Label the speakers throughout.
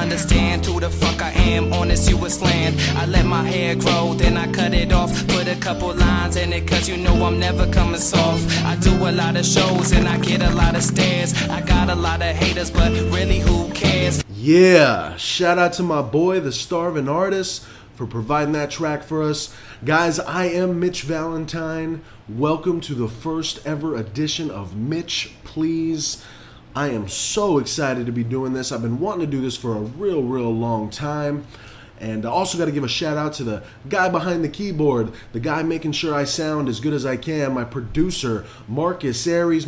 Speaker 1: understand who the fuck I am on this US land. I let my hair grow, then I cut it off. Put a couple lines in it, cause you know I'm never coming soft. I do a lot of shows and I get a lot of stares. I got a lot of haters, but really who cares?
Speaker 2: Yeah, shout out to my boy, the Starving Artist, for providing that track for us. Guys, I am Mitch Valentine. Welcome to the first ever edition of Mitch Please. I am so excited to be doing this. I've been wanting to do this for a real long time. And I also got to give a shout out to the guy behind the keyboard, the guy making sure I sound as good as I can, my producer, Marcus Arias.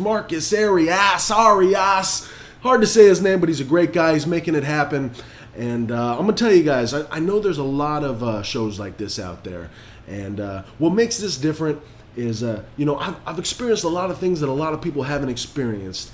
Speaker 2: Hard to say his name, but he's a great guy. He's making it happen. And I'm going to tell you guys, I know there's a lot of shows like this out there. And what makes this different is, I've experienced a lot of things that a lot of people haven't experienced.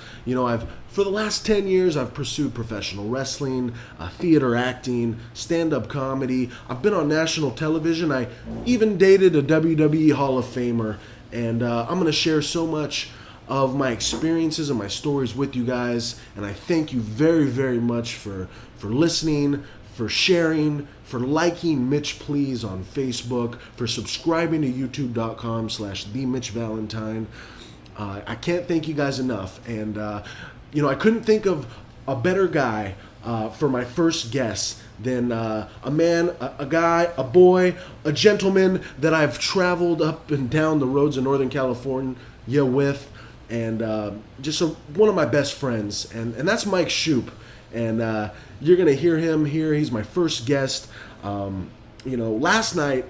Speaker 2: For the last 10 years, I've pursued professional wrestling, theater acting, stand-up comedy. I've been on national television. I even dated a WWE Hall of Famer. And I'm going to share so much of my experiences and my stories with you guys. And I thank you very much for listening, for sharing, for liking Mitch Please on Facebook, for subscribing to youtube.com/TheMitchValentine. I can't thank you guys enough. And, I couldn't think of a better guy for my first guest than a man, a guy, a boy, a gentleman that I've traveled up and down the roads of Northern California with, and just one of my best friends, and that's Mike Shupe. And you're going to hear him here. He's my first guest. Last night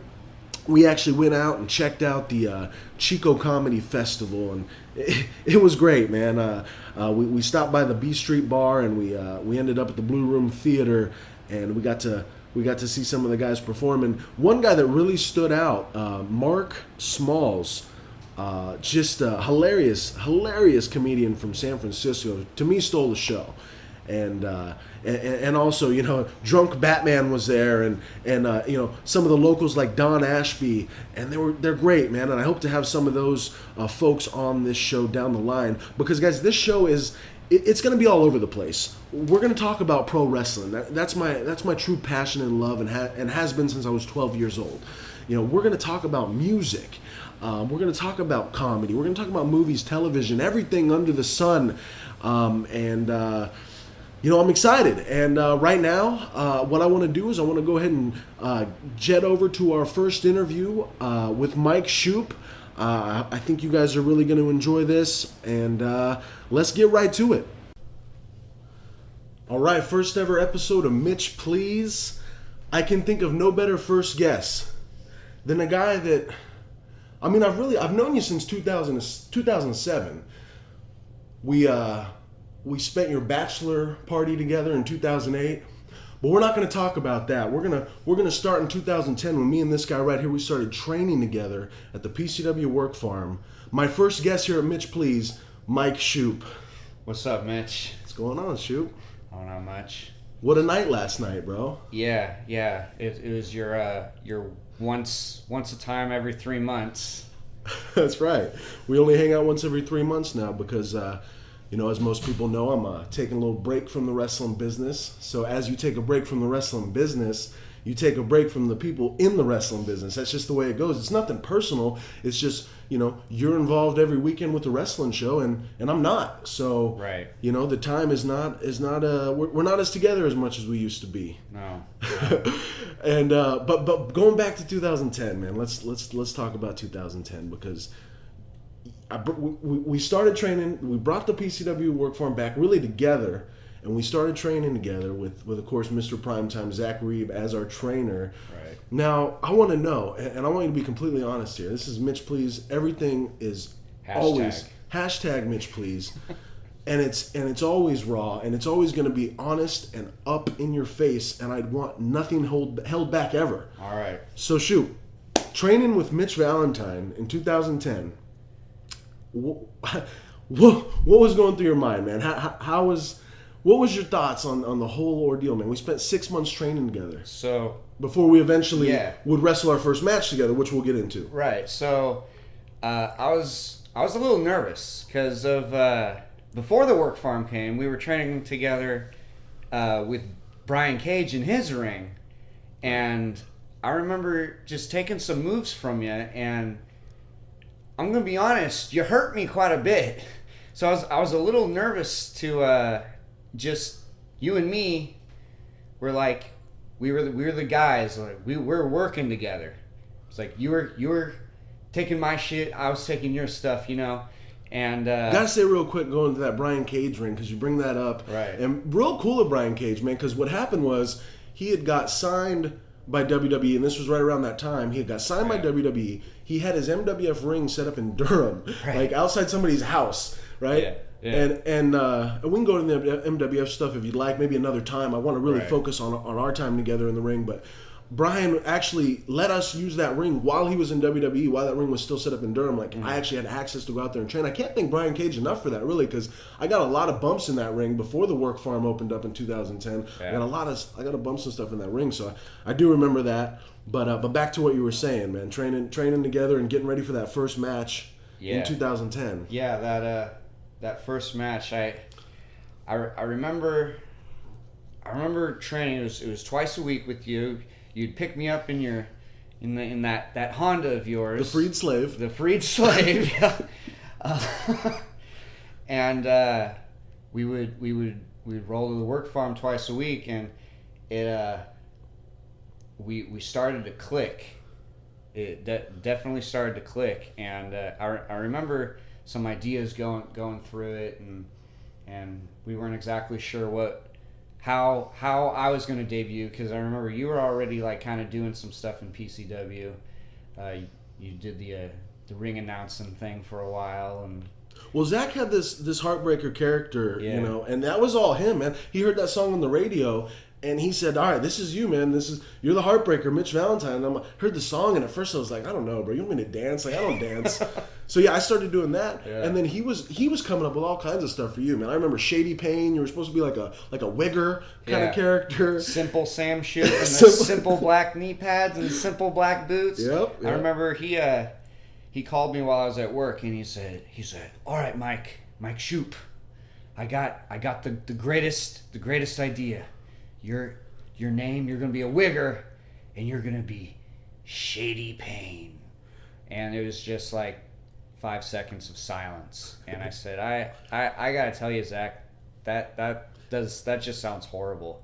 Speaker 2: we actually went out and checked out the Chico Comedy Festival, and it was great, man. We stopped by the B Street Bar, and we ended up at the Blue Room Theater, and we got to see some of the guys perform. And one guy that really stood out, Mark Smalls, just a hilarious comedian from San Francisco. To me, stole the show. And also, Drunk Batman was there, and some of the locals like Don Ashby, and they're great, man. And I hope to have some of those folks on this show down the line, because guys, this show it's going to be all over the place. We're going to talk about pro wrestling. That's my true passion and love, and has been since I was 12 years old. We're going to talk about music. We're going to talk about comedy. We're going to talk about movies, television, everything under the sun, I'm excited, and right now, what I want to do is I want to go ahead and jet over to our first interview with Mike Shupe. I think you guys are really going to enjoy this, and let's get right to it. All right, first ever episode of Mitch Please. I can think of no better first guest than a guy that, I've known you since 2007. We spent your bachelor party together in 2008, but we're not going to talk about that. We're gonna start in 2010 when me and this guy right here, we started training together at the PCW Work Farm. My first guest here at Mitch Please, Mike Shupe.
Speaker 3: What's up, Mitch?
Speaker 2: What's going on, Shupe?
Speaker 3: Oh, not much.
Speaker 2: What a night last night, bro.
Speaker 3: Yeah. It was your once a time every 3 months.
Speaker 2: That's right. We only hang out once every 3 months now because as most people know, I'm taking a little break from the wrestling business. So as you take a break from the wrestling business, you take a break from the people in the wrestling business. That's just the way it goes. It's nothing personal. It's just, you're involved every weekend with the wrestling show, and I'm not. So,
Speaker 3: right.
Speaker 2: The time is not we're not as together as much as we used to be.
Speaker 3: No.
Speaker 2: And but going back to 2010, man, let's talk about 2010, because we started training. We brought the PCW Work Farm back really together, and we started training together with of course Mr. Primetime Zack Reeb as our trainer.
Speaker 3: Right.
Speaker 2: Now I want to know, and I want you to be completely honest here. This is Mitch Please. Everything is always hashtag Mitch Please, and it's always raw, and it's always going to be honest and up in your face. And I'd want nothing held back ever.
Speaker 3: All right.
Speaker 2: So shoot, training with Mitch Valentine in 2010. What was going through your mind, man? What was your thoughts on the whole ordeal, man? We spent 6 months training together.
Speaker 3: So
Speaker 2: before we eventually would wrestle our first match together, which we'll get into.
Speaker 3: Right. So I was a little nervous because of before the Work Farm came, we were training together with Brian Cage in his ring, and I remember just taking some moves from you, and I'm gonna be honest, you hurt me quite a bit. So I was a little nervous to just you and me were like we were the guys, like we were working together. It's like you were taking my shit, I was taking your stuff, you know. And
Speaker 2: gotta say real quick, going to that Brian Cage ring, because you bring that up,
Speaker 3: right?
Speaker 2: And real cool of Brian Cage, man, because what happened was he had got signed by WWE, and this was right around that time. He had got signed by WWE. He had his MWF ring set up in Durham, like outside somebody's house, right?
Speaker 3: Yeah. Yeah.
Speaker 2: And we can go to the MWF stuff if you'd like, maybe another time. I want to really focus on our time together in the ring, but Brian actually let us use that ring while he was in WWE, while that ring was still set up in Durham. Like, I actually had access to go out there and train. I can't thank Brian Cage enough for that, really, because I got a lot of bumps in that ring before the work farm opened up in 2010. Yeah. I got a bumps and stuff in that ring, so I do remember that. But back to what you were saying, man, training together and getting ready for that first match in 2010.
Speaker 3: Yeah, that first match, I remember training. It was twice a week with you. You'd pick me up in that Honda of yours,
Speaker 2: the freed slave.
Speaker 3: Yeah. And we would roll to the work farm twice a week, and we started to click. It definitely started to click, and I remember some ideas going through it, and we weren't exactly sure how I was going to debut, because I remember you were already like kind of doing some stuff in PCW. You did the ring announcing thing for a while, and
Speaker 2: well, Zack had this heartbreaker character,
Speaker 3: yeah.
Speaker 2: you know, and that was all him, man. He heard that song on the radio, and he said, "All right, this is you, man. You're the heartbreaker, Mitch Valentine." And I heard the song, and at first I was like, "I don't know, bro. You want me to dance? Like, I don't dance." So yeah, I started doing that, and then he was coming up with all kinds of stuff for you, man. I remember Shady Payne. You were supposed to be like a wigger kind of character.
Speaker 3: Simple Sam Shupe and the simple black knee pads and simple black boots.
Speaker 2: Yep.
Speaker 3: I remember he called me while I was at work, and he said, "All right, Mike Shupe, I got the greatest idea. Your name, you're gonna be a wigger, and you're gonna be Shady Payne." And it was just like 5 seconds of silence, and I said, I gotta tell you, Zack, that just sounds horrible.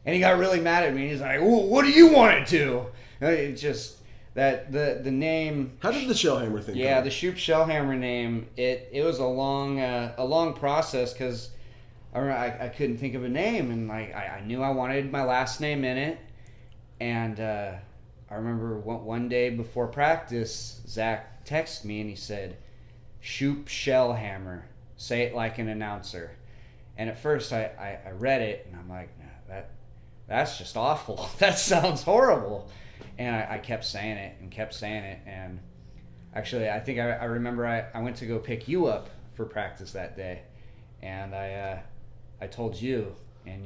Speaker 3: And he got really mad at me. He's like, "Well, what do you want it to?" It just that the name.
Speaker 2: How did the Shellhammer thing?
Speaker 3: Yeah,
Speaker 2: come?
Speaker 3: the Shupe Shellhammer name. It was a long process, because I couldn't think of a name, and like I knew I wanted my last name in it, and I remember one day before practice, Zack texted me and he said, "Shupe Shellhammer, say it like an announcer." And at first I read it and I'm like, nah, that's just awful. That sounds horrible. And I kept saying it, and actually I think I remember I went to go pick you up for practice that day, and I told you, and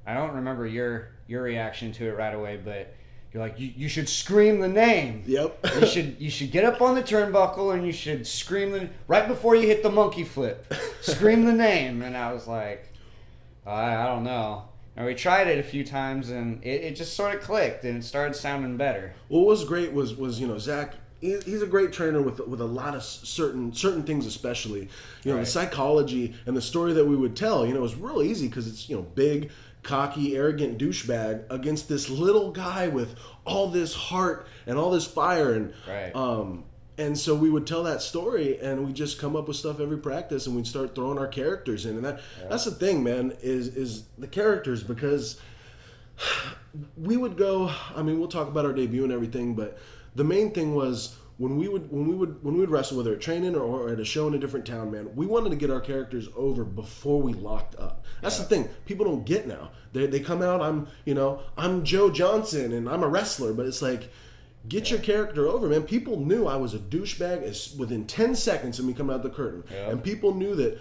Speaker 3: I don't remember your reaction to it right away, but you're like, you should scream the name.
Speaker 2: Yep.
Speaker 3: you should get up on the turnbuckle and you should scream right before you hit the monkey flip. Scream the name. And I was like, I don't know. And we tried it a few times, and it just sort of clicked, and it started sounding better.
Speaker 2: What was great was Zack. He's a great trainer with a lot of certain things, especially the psychology and the story that we would tell. It was real easy because it's big, cocky, arrogant douchebag against this little guy with all this heart and all this fire, and so we would tell that story, and we just come up with stuff every practice, and we'd start throwing our characters in, and that's the thing, man, is the characters, because we would go. I mean, we'll talk about our debut and everything, but the main thing was when we would wrestle, whether at training or at a show in a different town, man, we wanted to get our characters over before we locked up. That's the thing people don't get now. They come out, I'm Joe Johnson and I'm a wrestler, but it's like, get your character over, man. People knew I was a douchebag within 10 seconds of me coming out the curtain. Yep. And people knew that,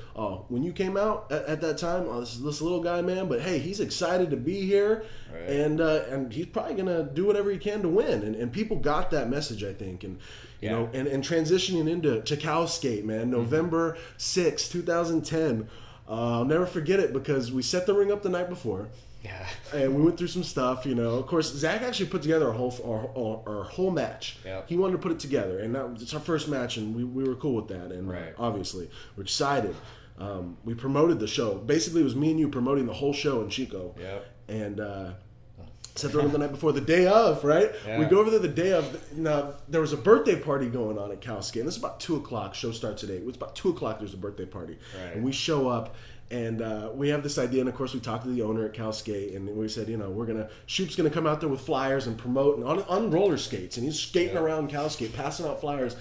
Speaker 2: when you came out at that time, this is this little guy, man, but hey, he's excited to be here, and he's probably going to do whatever he can to win. And people got that message, I think. And, and transitioning into Chakowskate, man, November 6, 2010, I'll never forget it, because we set the ring up the night before.
Speaker 3: Yeah.
Speaker 2: And we went through some stuff, Of course, Zack actually put together our whole match.
Speaker 3: Yep.
Speaker 2: He wanted to put it together, and it's our first match, and we were cool with that. And
Speaker 3: Right.
Speaker 2: obviously, we're excited. We promoted the show. Basically, it was me and you promoting the whole show in Chico.
Speaker 3: Yep.
Speaker 2: And set the room the night before, the day of, right?
Speaker 3: Yeah.
Speaker 2: We go over there the day of. Now, there was a birthday party going on at Cal Skate. And this is about 2 o'clock. Show starts at 8. It's about 2 o'clock. There's a birthday party.
Speaker 3: Right.
Speaker 2: And we show up. And we have this idea, and of course we talked to the owner at Cal Skate, and we said, Shupe's gonna come out there with flyers and promote and on roller skates, and he's skating around Cal Skate, passing out flyers.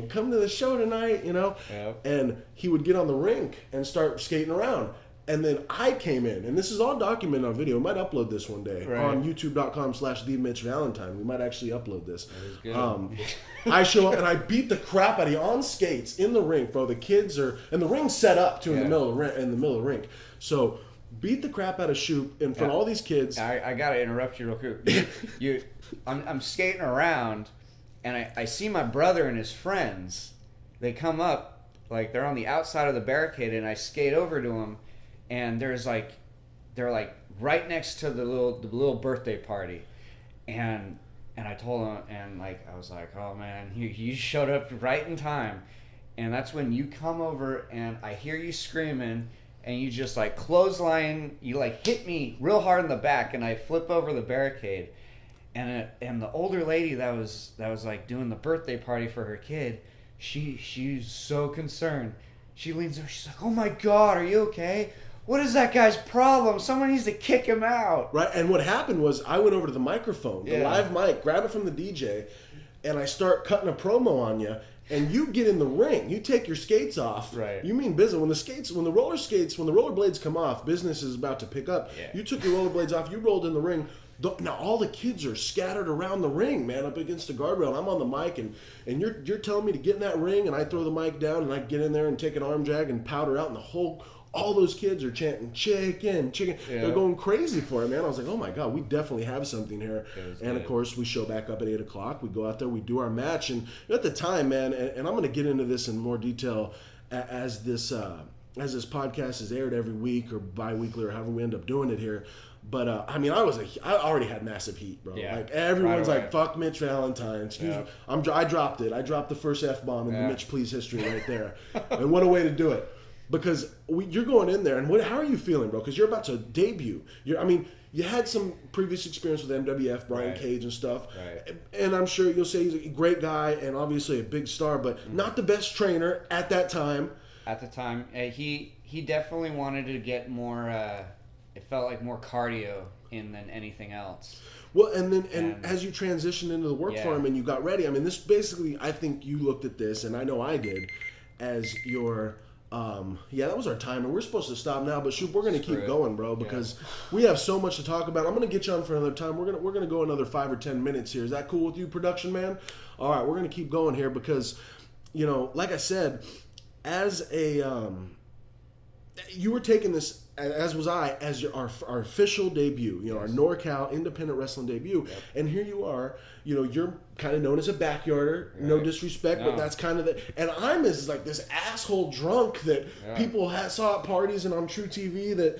Speaker 2: Come to the show tonight,
Speaker 3: Yep.
Speaker 2: And he would get on the rink and start skating around. And then I came in, and this is all documented on video. We might upload this one day on youtube.com/TheMitchValentine. We might actually upload this.
Speaker 3: That is good.
Speaker 2: I show up and I beat the crap out of you on skates in the rink, bro. The kids are, and the ring's set up too in the middle of the rink. So beat the crap out of Shupe in front of all these kids.
Speaker 3: I gotta interrupt you real quick. I'm skating around, and I see my brother and his friends. They come up, like they're on the outside of the barricade, and I skate over to them, and they're right next to the little birthday party, and I told them, and I was like, oh man, you showed up right in time, and that's when you come over, and I hear you screaming, and you just clothesline, you hit me real hard in the back, and I flip over the barricade, and the older lady that was doing the birthday party for her kid, she's so concerned. She leans over, she's like, oh my God, are you okay? What is that guy's problem? Someone needs to kick him out.
Speaker 2: Right, and what happened was I went over to the microphone, the live mic, grab it from the DJ, and I start cutting a promo on you, and you get in the ring. You take your skates off.
Speaker 3: Right.
Speaker 2: You mean business. When the rollerblades come off, business is about to pick up.
Speaker 3: Yeah.
Speaker 2: You took your rollerblades off, you rolled in the ring. Now all the kids are scattered around the ring, man, up against the guardrail. I'm on the mic, and you're telling me to get in that ring, and I throw the mic down, and I get in there and take an arm drag and powder out, and all those kids are chanting, chicken, chicken.
Speaker 3: Yeah.
Speaker 2: They're going crazy for it, man. I was like, oh my God, we definitely have something here. And of
Speaker 3: good.
Speaker 2: course, we show back up at 8 o'clock. We go out there, we do our match. And at the time, man, and I'm going to get into this in more detail as this podcast is aired every week or bi-weekly or however we end up doing it here. But, I already had massive heat, bro.
Speaker 3: Yeah.
Speaker 2: Everyone's
Speaker 3: Right away.
Speaker 2: like, fuck Mitch Valentine. Excuse me. I dropped it. I dropped the first F-bomb in the Mitch Please history right there. And what a way to do it. Because you're going in there, and how are you feeling, bro? Because you're about to debut. You had some previous experience with MWF, Brian Cage and stuff.
Speaker 3: Right.
Speaker 2: And I'm sure you'll say he's a great guy and obviously a big star, but not the best trainer at that time.
Speaker 3: At the time, he definitely wanted to get more. It felt like more cardio in than anything else.
Speaker 2: Well, and as you transitioned into the work farm and you got ready, this basically, I think you looked at this, and I know I did, as your. That was our time, and we're supposed to stop now. But Shupe, we're going to keep going, bro, because we have so much to talk about. I'm going to get you on for another time. We're gonna go another 5 or 10 minutes here. Is that cool with you, production man? All right, we're going to keep going here because, like I said, as you were taking this, as was I, as our official debut, our NorCal independent wrestling debut, and here you are, you're kind of known as a backyarder, no disrespect, but that's kind of and I'm as this asshole drunk that people saw at parties and on True TV that,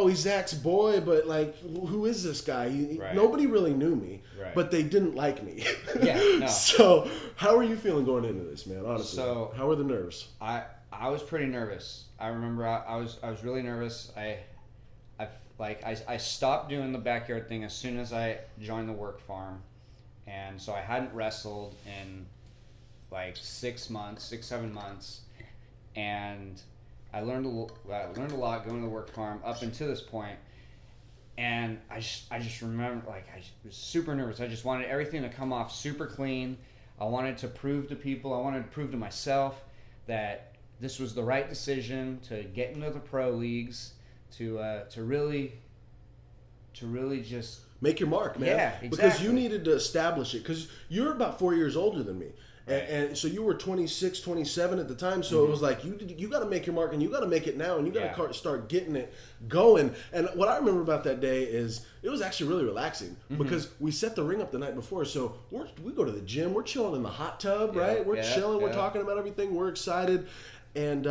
Speaker 2: he's Zach's boy, but who is this guy? Nobody really knew me, but they didn't like me. So how are you feeling going into this, man, honestly?
Speaker 3: So
Speaker 2: how are the nerves?
Speaker 3: I was pretty nervous. I remember I was really nervous. I stopped doing the backyard thing as soon as I joined the work farm, and so I hadn't wrestled in 6 months, 7 months, and I learned a lot going to the work farm up until this point, and I just remember I was super nervous. I just wanted everything to come off super clean. I wanted to prove to people. I wanted to prove to myself that this was the right decision to get into the pro leagues, to really just
Speaker 2: make your mark, man.
Speaker 3: Yeah, exactly.
Speaker 2: Because you needed to establish it. Because you're about 4 years older than me. And so you were 26, 27 at the time. So it was you got to make your mark, and you got to make it now, and you got to start getting it going. And what I remember about that day is it was actually really relaxing because we set the ring up the night before. So we go to the gym, we're chilling in the hot tub, right? We're chilling, we're talking about everything, we're excited, and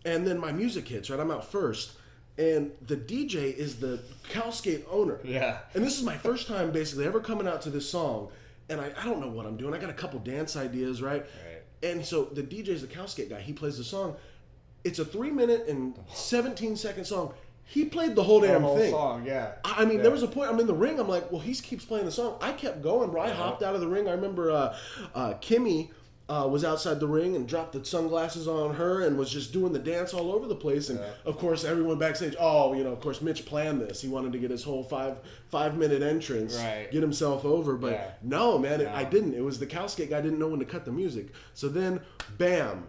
Speaker 2: then my music hits, right? I'm out first. and the DJ is the Cowskate owner.
Speaker 3: Yeah.
Speaker 2: And this is my first time basically ever coming out to this song, and I don't know what I'm doing. I got a couple dance ideas, right?
Speaker 3: Right.
Speaker 2: And so the DJ is the Cowskate guy. He plays the song. It's a 3-minute and 17-second song. He played the whole damn thing.
Speaker 3: Song, yeah.
Speaker 2: I mean, there was a point, I'm in the ring, I'm like, well, he keeps playing the song. I kept going, bro. I hopped out of the ring. I remember Kimmy was outside the ring and dropped the sunglasses on her and was just doing the dance all over the place. And, of course, everyone backstage, of course, Mitch planned this. He wanted to get his whole five-minute entrance, get himself over. But no, man, I didn't. It was the Cowskate guy didn't know when to cut the music. So then, bam.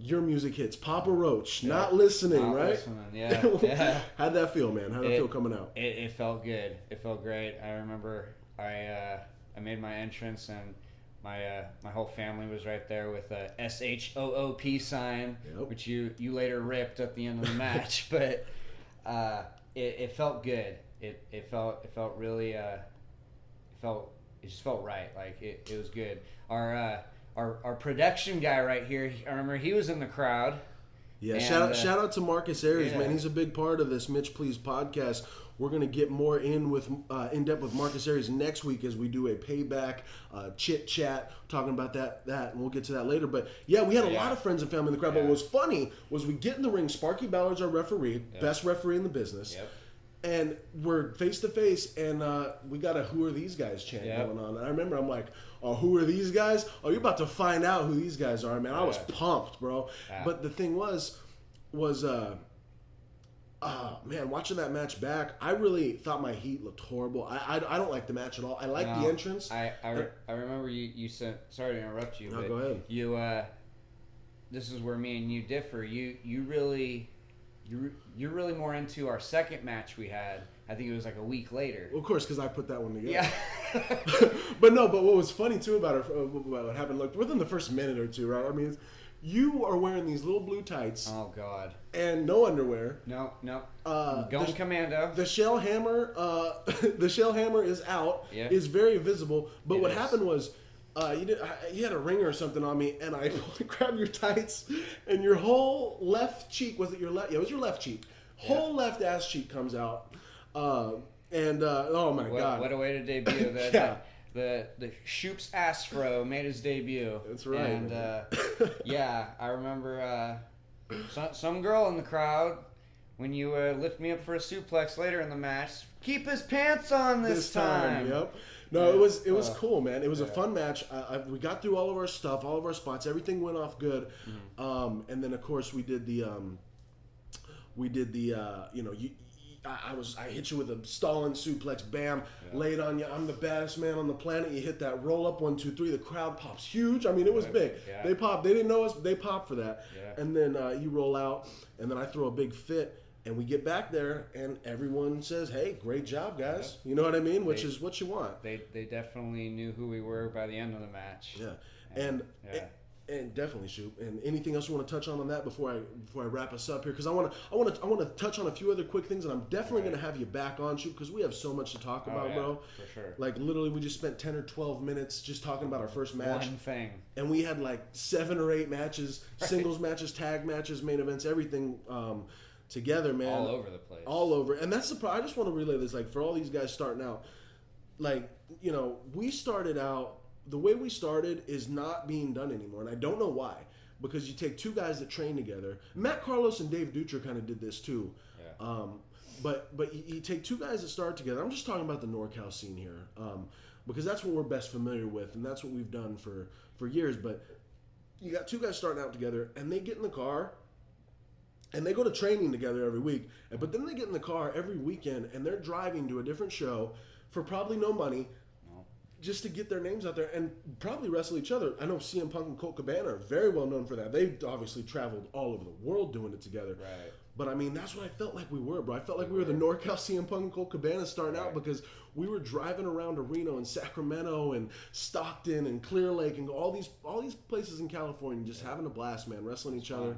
Speaker 2: Your music hits. Papa Roach, not listening, right?
Speaker 3: Listening. Yeah.
Speaker 2: How'd that feel, man? How'd it feel coming out?
Speaker 3: It felt good. It felt great. I remember I made my entrance and my whole family was right there with a SHOOP sign, which you later ripped at the end of the match. But it felt good. It felt really it just felt right. Like it was good. Our production guy right here, I remember he was in the crowd.
Speaker 2: Yeah, and, shout out to Marcus Arias, man. He's a big part of this Mitch Please podcast. We're going to get more in depth with Marcus Arias next week as we do a payback chit chat talking about that, and we'll get to that later. But yeah, we had a lot of friends and family in the crowd. But what was funny was we get in the ring. Sparkey Ballard's our referee, best referee in the business. And we're face to face, and we got a "Who are these guys?" chant going on. And I remember I'm like, "Oh, who are these guys? Oh, you're about to find out who these guys are, man." I was pumped, bro. But the thing was, man, watching that match back, I really thought my heat looked horrible. I don't like the match at all. I like the entrance.
Speaker 3: I remember you said, sorry to interrupt you.
Speaker 2: No,
Speaker 3: but
Speaker 2: go ahead.
Speaker 3: You this is where me and you differ. You're really more into our second match we had. I think it was like a week later.
Speaker 2: Well, of course, because I put that one together.
Speaker 3: Yeah.
Speaker 2: But what was funny too about what happened, like within the first minute or two, right? I mean, you are wearing these little blue tights.
Speaker 3: Oh God.
Speaker 2: And no underwear.
Speaker 3: No. Going commando.
Speaker 2: The shell hammer. The shell hammer is out. Yeah. Is very visible. But what happened was. You had a ring or something on me, and I grabbed your tights, and your whole left cheek, was it your left? Yeah, it was your left cheek. Whole left ass cheek comes out, oh my God!
Speaker 3: What a way to debut! The Shupe's ass fro made his debut.
Speaker 2: That's right.
Speaker 3: And I remember some girl in the crowd when you lift me up for a suplex later in the match. Keep his pants on this time.
Speaker 2: Yep. No, it was cool, man. It was a fun match. We got through all of our stuff, all of our spots. Everything went off good. Mm-hmm. And then of course we did the I hit you with a stalling suplex, bam, laid on you. I'm the baddest man on the planet. You hit that roll up 1, 2, 3. The crowd pops huge. I mean, it was big. Yeah. They popped. They didn't know us. They popped for that. Yeah. And then you roll out, and then I throw a big fit. And we get back there, and everyone says, "Hey, great job, guys!" You know what I mean? Which is what you want.
Speaker 3: They definitely knew who we were by the end of the match.
Speaker 2: Yeah, and definitely Shupe. And anything else you want to touch on that before I wrap us up here? Because I want to touch on a few other quick things, and I'm definitely going to have you back on, Shupe, because we have so much to talk about, bro.
Speaker 3: For sure.
Speaker 2: Like literally, we just spent 10 or 12 minutes just talking about our first match.
Speaker 3: One thing.
Speaker 2: And we had like 7 or 8 matches, singles matches, tag matches, main events, everything. Together, man.
Speaker 3: All over the place.
Speaker 2: All over. And that's the problem. I just want to relay this. Like, for all these guys starting out, like, we started out, the way we started is not being done anymore. And I don't know why. Because you take 2 guys that train together. Matt Carlos and Dave Dutra kind of did this, too. Yeah. But you take 2 guys that start together. I'm just talking about the NorCal scene here. Because that's what we're best familiar with. And that's what we've done for years. But you got 2 guys starting out together. And they get in the car. And they go to training together every week. But then they get in the car every weekend and they're driving to a different show for probably no money just to get their names out there and probably wrestle each other. I know CM Punk and Colt Cabana are very well known for that. They've obviously traveled all over the world doing it together.
Speaker 3: Right.
Speaker 2: But I mean, that's what I felt like we were, bro. I felt like we were the NorCal CM Punk and Colt Cabana starting out because we were driving around to Reno and Sacramento and Stockton and Clear Lake and all these places in California just having a blast, man, wrestling each other.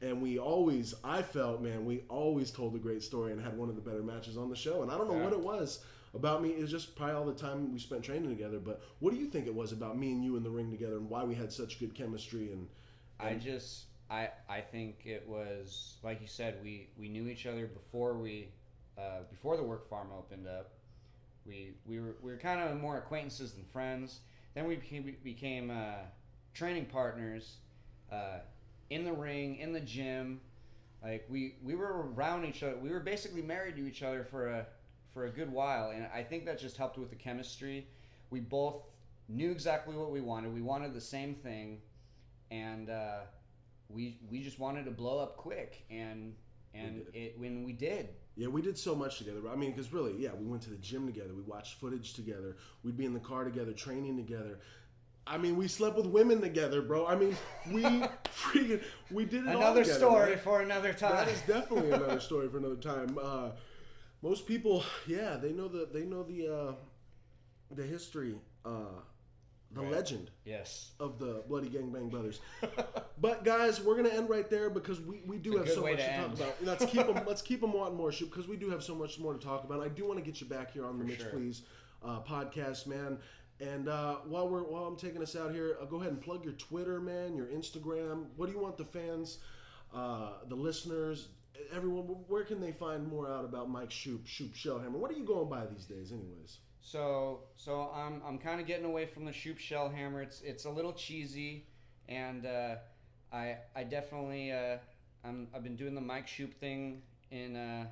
Speaker 2: And we always told a great story and had one of the better matches on the show. And I don't know what it was about me. It was just probably all the time we spent training together. But what do you think it was about me and you in the ring together and why we had such good chemistry? And
Speaker 3: I just I think it was, like you said, we knew each other before before the work farm opened up. We were kind of more acquaintances than friends. Then we became training partners in the ring, in the gym. Like we were around each other. We were basically married to each other for a good while, and I think that just helped with the chemistry. We both knew exactly what we wanted. We wanted the same thing, and we just wanted to blow up quick, and when we did.
Speaker 2: Yeah, we did so much together. I mean, because really, yeah, we went to the gym together. We watched footage together. We'd be in the car together, training together. I mean, we slept with women together, bro. I mean, we did it all
Speaker 3: Another
Speaker 2: together.
Speaker 3: story
Speaker 2: Man.
Speaker 3: for another time.
Speaker 2: That is definitely another story for another time. Most people, yeah, they know the history, the legend,
Speaker 3: yes,
Speaker 2: of the Bloody Gangbang Brothers. But guys, we're gonna end right there because we do have so much to talk about. Let's keep them wanting more, Shupe, because we do have so much more to talk about. I do want to get you back here on the Mitch Please podcast, man. And while I'm taking us out here, go ahead and plug your Twitter, man, your Instagram. What do you want the fans, the listeners, everyone? Where can they find more out about Mike Shupe Shellhammer? What are you going by these days, anyways?
Speaker 3: So I'm kind of getting away from the Shupe Shellhammer. It's a little cheesy, and I definitely I've been doing the Mike Shupe thing in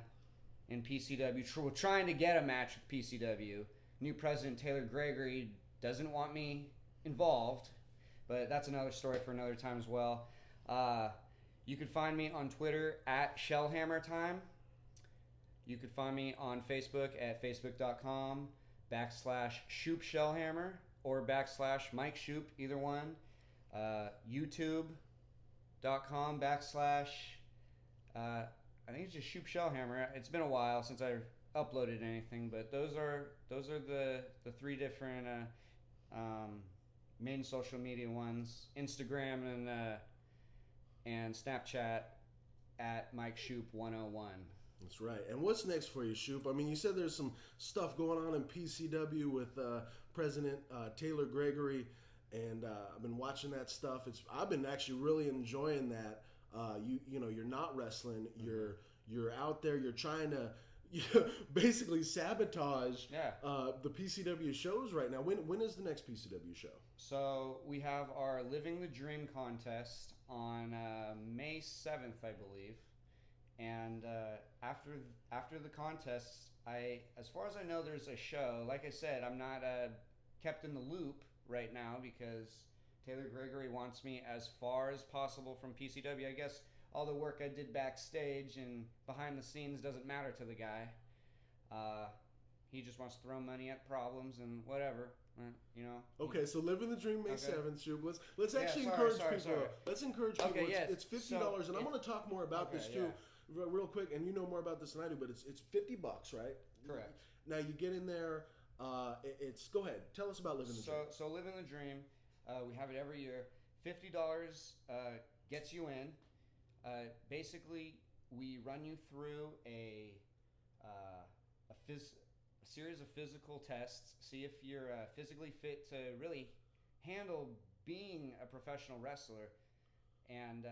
Speaker 3: PCW. We're trying to get a match with PCW. New president Taylor Gregory doesn't want me involved, but that's another story for another time as well. You can find me on Twitter at ShellhammerTime. You can find me on Facebook at facebook.com/Shupe Shellhammer or /Mike Shupe, either one. YouTube.com/ I think it's just Shupe Shellhammer. It's been a while since I've uploaded anything, but those are the three different main social media ones. Instagram and Snapchat at Mike Shupe 101.
Speaker 2: That's right. And what's next for you, Shupe? I mean, you said there's some stuff going on in PCW with President Taylor Gregory, and I've been watching that stuff. I've been actually really enjoying that. You know, you're not wrestling. You're out there. You're trying to basically sabotage the PCW shows right now. When is the next PCW show?
Speaker 3: So we have our Living the Dream contest on May 7th, I believe. And after the contest, as far as I know, there's a show. Like I said, I'm not kept in the loop right now because Taylor Gregory wants me as far as possible from PCW. I guess all the work I did backstage and behind the scenes doesn't matter to the guy. He just wants to throw money at problems and whatever, you know.
Speaker 2: Okay, so Living the Dream May 7th, Shupe. Let's actually
Speaker 3: encourage
Speaker 2: encourage people. Let's encourage people.
Speaker 3: Okay,
Speaker 2: it's $50, and I'm going to talk more about this too, real quick. And you know more about this than I do, but it's $50, right?
Speaker 3: Correct.
Speaker 2: Now you get in there. Go ahead. Tell us about Living the Dream.
Speaker 3: So Living the Dream, we have it every year. $50 gets you in. Basically, we run you through a series of physical tests, see if you're physically fit to really handle being a professional wrestler. And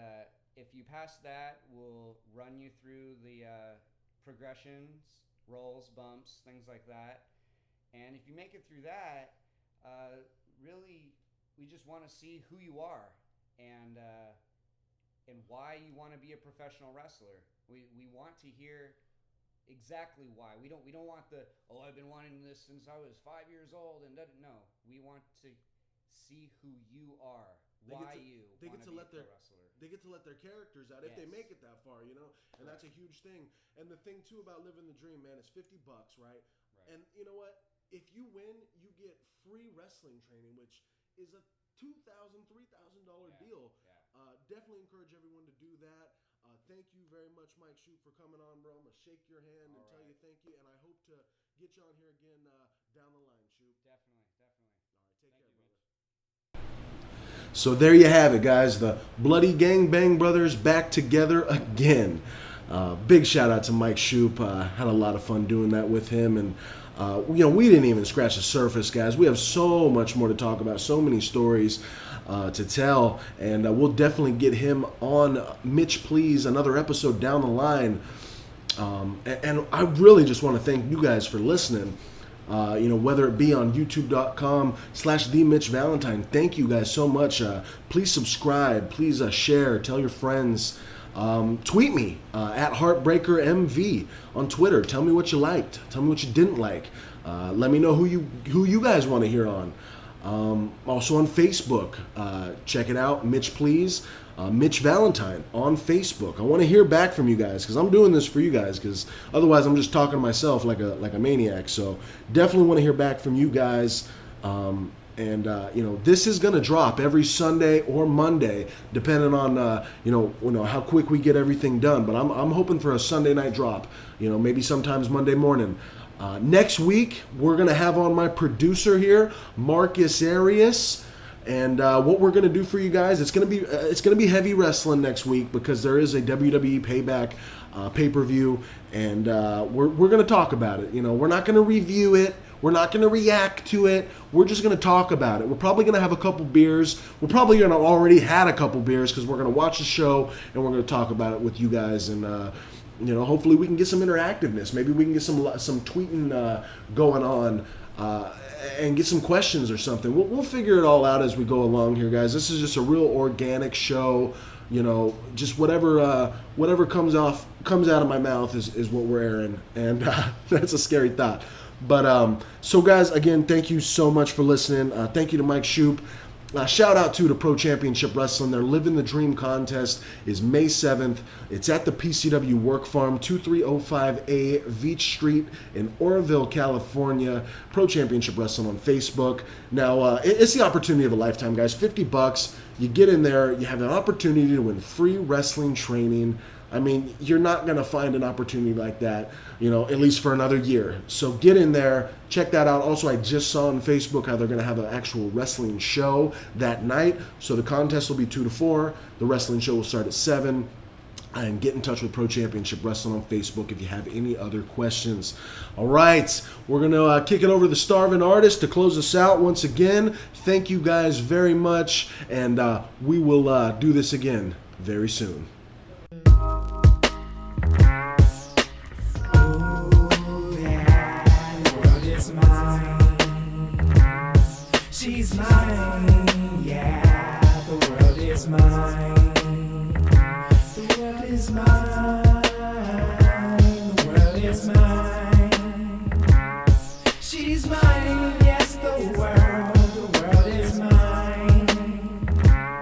Speaker 3: if you pass that, we'll run you through the progressions, rolls, bumps, things like that. And if you make it through that, really, we just want to see who you are and why you want to be a professional wrestler. We want to hear exactly why. We don't want I've been wanting this since I was 5 years old and no. We want to see who you are. They get to let their characters out if they make it that far, you know. And that's a huge thing. And the thing too about Living the Dream, man, it's $50, right? And you know what? If you win, you get free wrestling training, which is a $2,000, $3,000 deal. Definitely encourage everyone to do that. Thank you very much, Mike Shupe, for coming on, bro. I'm going to shake your hand and tell you thank you, and I hope to get you on here again down the line, Shupe. Definitely.
Speaker 2: All right, take care, brother. So there you have it, guys. The Bloody Gangbang Brothers back together again. Big shout out to Mike Shupe. Had a lot of fun doing that with him, and we didn't even scratch the surface, guys. We have so much more to talk about, so many stories to tell, and we'll definitely get him on Mitch Please, another episode down the line. And I really just want to thank you guys for listening. Whether it be on youtube.com/TheMitchValentine. Thank you guys so much. Please subscribe. Please share. Tell your friends. Tweet me at HeartbreakerMV on Twitter. Tell me what you liked. Tell me what you didn't like. Let me know who you guys want to hear on. Also on Facebook. Check it out. Mitch Please. Mitch Valentine on Facebook. I want to hear back from you guys because I'm doing this for you guys, because otherwise I'm just talking to myself like a maniac. So definitely want to hear back from you guys. This is going to drop every Sunday or Monday, depending on how quick we get everything done. But I'm hoping for a Sunday night drop. Maybe sometimes Monday morning. Next week we're going to have on my producer here, Marcus Arias. And what we're gonna do for you guys, it's gonna be heavy wrestling next week because there is a WWE Payback pay-per-view, and we're gonna talk about it. We're not gonna review it, we're not gonna react to it. We're just gonna talk about it. We're probably gonna have a couple beers. We're probably gonna already had a couple beers because we're gonna watch the show and we're gonna talk about it with you guys, and hopefully we can get some interactiveness. Maybe we can get some tweeting going on. And get some questions or something. We'll figure it all out as we go along here, guys. This is just a real organic show. Just whatever comes out of my mouth is what we're airing, and that's a scary thought. But so guys, again, thank you so much for listening. Thank you to Mike Shupe. Shout out to Pro Championship Wrestling. Their Living the Dream contest is May 7th. It's at the PCW Work Farm, 2305A Veach Street in Oroville, California. Pro Championship Wrestling on Facebook. Now, it's the opportunity of a lifetime, guys. $50. You get in there. You have an opportunity to win free wrestling training. I mean, you're not going to find an opportunity like that, at least for another year. So get in there, check that out. Also, I just saw on Facebook how they're going to have an actual wrestling show that night. So the contest will be 2 to 4. The wrestling show will start at 7. And get in touch with Pro Championship Wrestling on Facebook if you have any other questions. All right, we're going to kick it over to the Starving Artist to close us out once again. Thank you guys very much, and we will do this again very soon.
Speaker 4: She's mine, yeah, the world is mine.